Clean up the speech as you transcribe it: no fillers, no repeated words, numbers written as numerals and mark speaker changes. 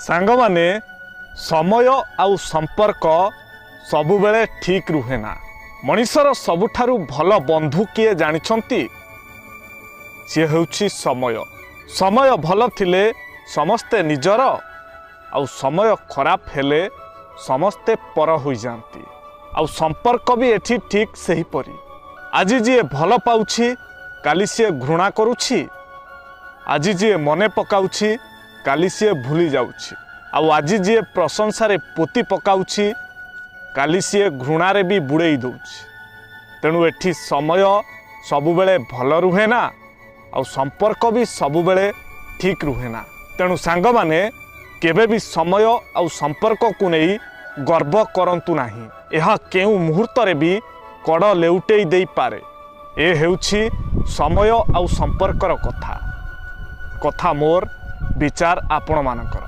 Speaker 1: सांगमाने समय आउ संपर्क सबुबेले ठीक रुहे ना। मनिषर सबुठारु भल बंधु किए जानिछंती सी हेउछि समय। समय भल थिले समस्ते निजर आउ समय खराब हेले समस्ते पर होई जांती। आउ संपर्क भी एठी ठीक सही परी। आज जी भल पाउछि काली सी घृणा करुछि, आज जी मने पकाउछि काली सी भूली जाउछि। आउ आज जी प्रशंसा पोती पकाउछि काली सी घृणारे भी बुड़ेई दउछि। तेणु एठी समय सबुबेले भल रुहे ना आउ संपर्क भी सबुबेले ठीक रुहे ना। तेणु सांग माने केबे भी समय आउ संपर्क को नहीं गर्व करंतु नाही। यह केउ मुहूर्त रे भी कड़ लेउटेई देई पारे। ए हेउछि समय आउ संपर्कर कथा। कथा मोर विचार आपण मानकर।